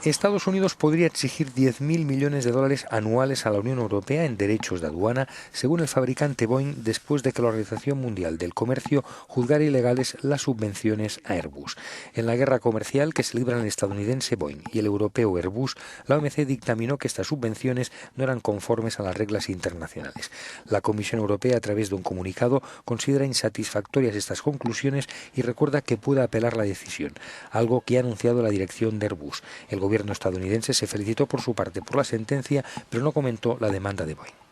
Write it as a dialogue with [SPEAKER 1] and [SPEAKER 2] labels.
[SPEAKER 1] Estados Unidos podría exigir 10.000 millones de dólares anuales a la Unión Europea en derechos de aduana, según el fabricante Boeing, después de que la Organización Mundial del Comercio juzgara ilegales las subvenciones a Airbus. En la guerra comercial que se libran el estadounidense Boeing y el europeo Airbus, la OMC dictaminó que estas subvenciones no eran conformes a las reglas internacionales. La Comisión Europea, a través de un comunicado, considera insatisfactorias estas conclusiones y recuerda que puede apelar la decisión, algo que ha anunciado la dirección de Airbus. El gobierno estadounidense se felicitó por su parte por la sentencia, pero no comentó la demanda de Boeing.